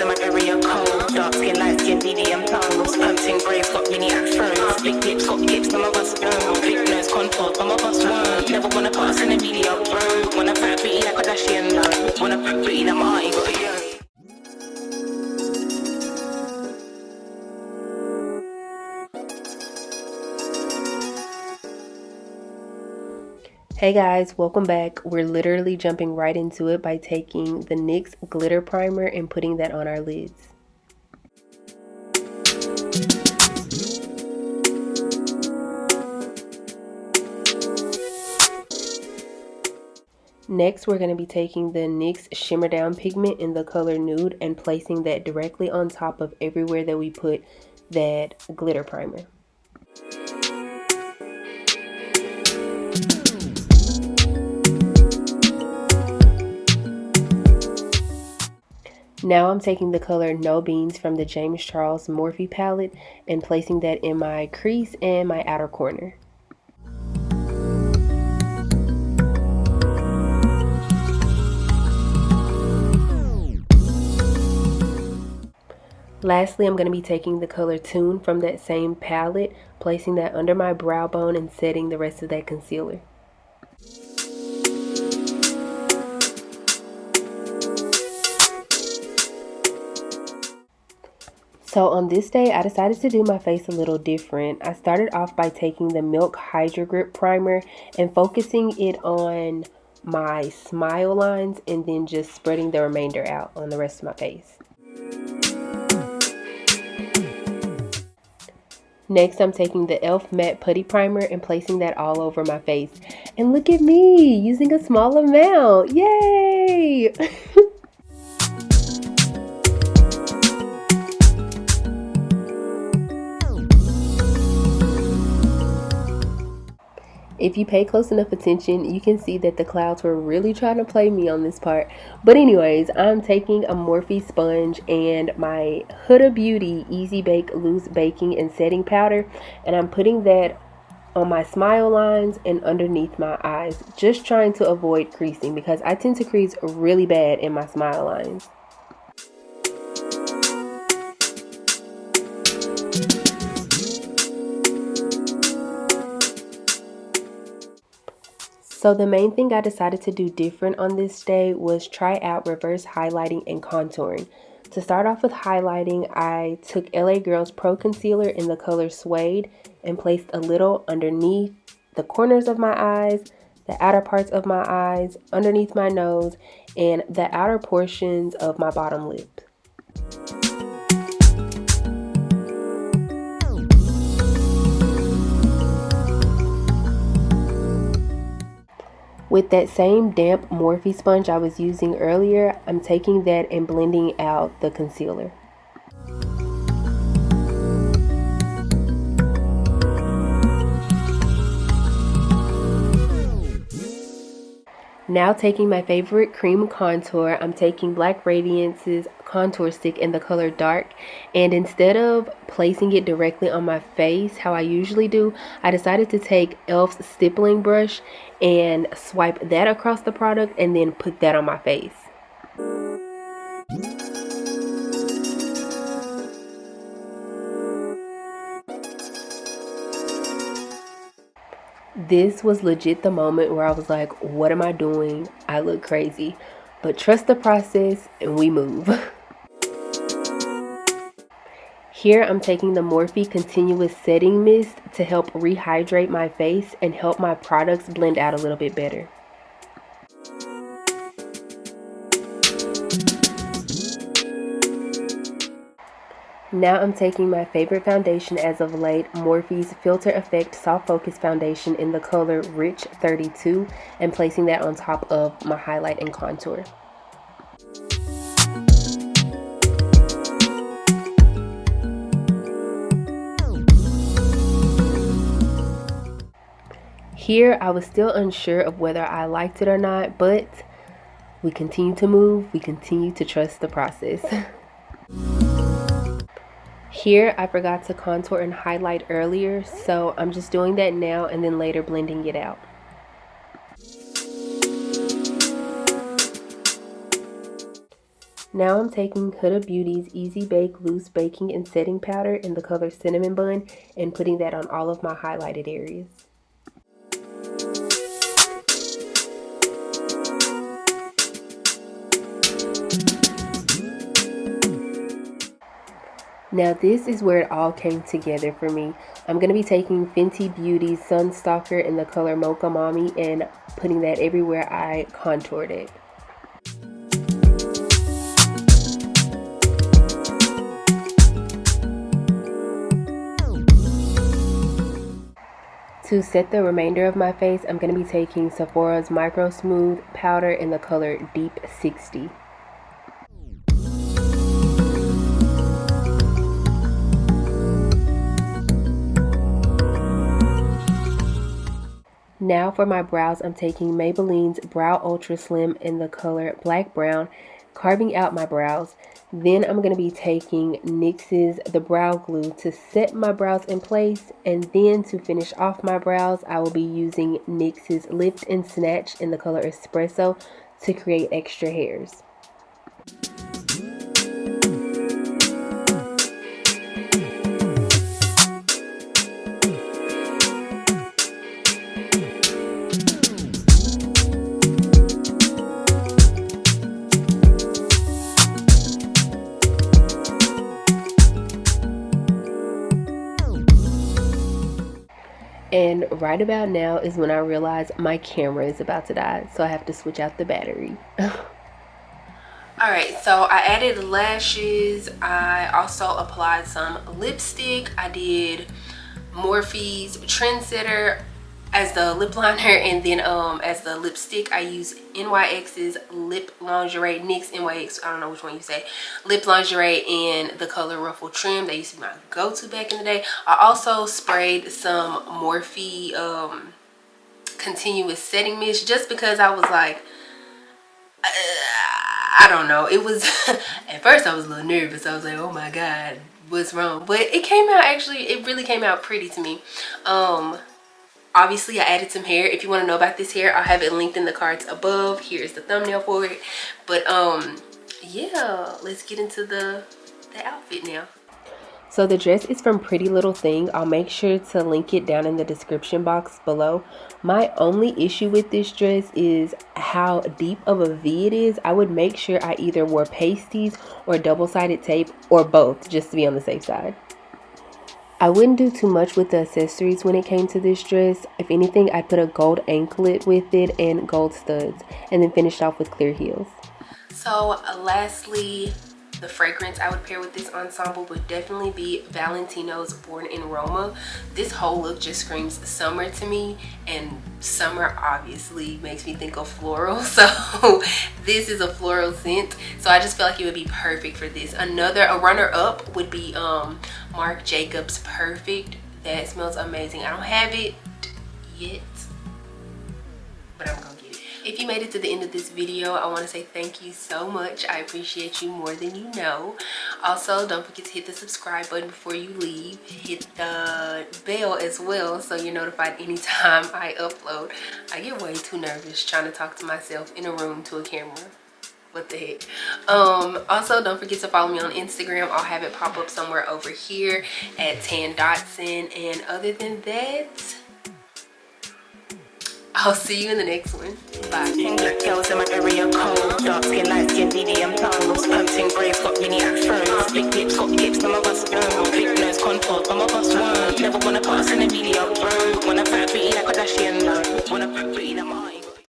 in my area cold. Dark skin, light skin, medium tones. Pumping braids, got mini afros. Big lips, got hips, some of us don't. Big nose, contour, some of us won't. Never wanna put us in the media, bro. Wanna fat pretty like Kardashian, no. Wanna fat pretty like my auntie, got a young. Hey guys, welcome back. We're literally jumping right into it by taking the NYX glitter primer and putting that on our lids. Next, we're going to be taking the NYX Shimmer Down pigment in the color Nude and placing that directly on top of everywhere that we put that glitter primer. Now I'm taking the color No Beans from the James Charles Morphe palette and placing that in my crease and my outer corner. Lastly, I'm going to be taking the color Tune from that same palette, placing that under my brow bone and setting the rest of that concealer. So on this day, I decided to do my face a little different. I started off by taking the Milk Hydra Grip Primer and focusing it on my smile lines and then just spreading the remainder out on the rest of my face. Next, I'm taking the e.l.f. Matte Putty Primer and placing that all over my face. And look at me, using a small amount. Yay! If you pay close enough attention, you can see that the clouds were really trying to play me on this part. But anyways, I'm taking a Morphe sponge and my Huda Beauty Easy Bake Loose Baking and Setting Powder. And I'm putting that on my smile lines and underneath my eyes. Just trying to avoid creasing because I tend to crease really bad in my smile lines. So the main thing I decided to do different on this day was try out reverse highlighting and contouring. To start off with highlighting, I took LA Girl's Pro Concealer in the color Suede and placed a little underneath the corners of my eyes, the outer parts of my eyes, underneath my nose, and the outer portions of my bottom lip. With that same damp Morphe sponge I was using earlier, I'm taking that and blending out the concealer. Now taking my favorite cream contour, I'm taking Black Radiance's contour stick in the color Dark, and instead of placing it directly on my face how I usually do, I decided to take e.l.f.'s stippling brush and swipe that across the product and then put that on my face. This was legit the moment where I was like, what am I doing? I look crazy. But trust the process and we move. Here I'm taking the Morphe Continuous Setting Mist to help rehydrate my face and help my products blend out a little bit better. Now I'm taking my favorite foundation as of late, Morphe's Filter Effect Soft Focus Foundation in the color Rich 32, and placing that on top of my highlight and contour. Here I was still unsure of whether I liked it or not, but we continue to move, we continue to trust the process. Here I forgot to contour and highlight earlier, so I'm just doing that now and then later blending it out. Now I'm taking Huda Beauty's Easy Bake Loose Baking and Setting Powder in the color Cinnamon Bun and putting that on all of my highlighted areas. Now this is where it all came together for me. I'm going to be taking Fenty Beauty's Sun Stalker in the color Mocha Mami and putting that everywhere I contoured it. To set the remainder of my face, I'm going to be taking Sephora's MicroSmooth powder in the color Deep 60. Now for my brows, I'm taking Maybelline's Brow Ultra Slim in the color Black Brown, carving out my brows. Then I'm going to be taking NYX's The Brow Glue to set my brows in place. And then to finish off my brows, I will be using NYX's Lift and Snatch in the color Espresso to create extra hairs. And right about now is when I realize my camera is about to die, so I have to switch out the battery. Alright, so I added lashes. I also applied some lipstick. I did Morphe's Trendsetter as the lip liner, and then as the lipstick I use NYX's Lip Lingerie, NYX NYX, I don't know which one you say, Lip Lingerie in the color Ruffle Trim. That used to be my go-to back in the day. I also sprayed some Morphe continuous setting mist just because I was like, I don't know, it was at first I was a little nervous. I was like, oh my god, what's wrong? But it came out, actually it really came out pretty to me. Obviously I added some hair. If you want to know about this hair, I'll have it linked in the cards above. Here's the thumbnail for it. But yeah, let's get into the outfit now. So the dress is from prettylittlething. I'll make sure to link it down in the description box below. My only issue with this dress is how deep of a V it is. I would make sure I either wore pasties or double-sided tape or both, just to be on the safe side. I wouldn't do too much with the accessories when it came to this dress. If anything, I'd put a gold anklet with it and gold studs, and then finished off with clear heels. So lastly, the fragrance I would pair with this ensemble would definitely be Valentino's Born in Roma. This whole look just screams summer to me, and summer obviously makes me think of floral, so this is a floral scent, so I just feel like it would be perfect for this. A runner-up would be Marc Jacobs Perfect. That smells amazing. I don't have it yet, but I'm gonna get it. If you made it to the end of this video, I want to say thank you so much. I appreciate you more than you know. Also, don't forget to hit the subscribe button before you leave. Hit the bell as well so you're notified anytime I upload. I get way too nervous trying to talk to myself in a room to a camera. What the heck. Also, don't forget to follow me on Instagram. I'll have it pop up somewhere over here at Tan Dotson. And other than that, I'll see you in the next one. Bye. Black girls in my area cold. Dark skin, light skin, medium tones. Pumping braids, got mini afros. Big lips, got gifts, some of us know. Big nose contour, some of us won't. Never wanna pass in the media, bro. Wanna fat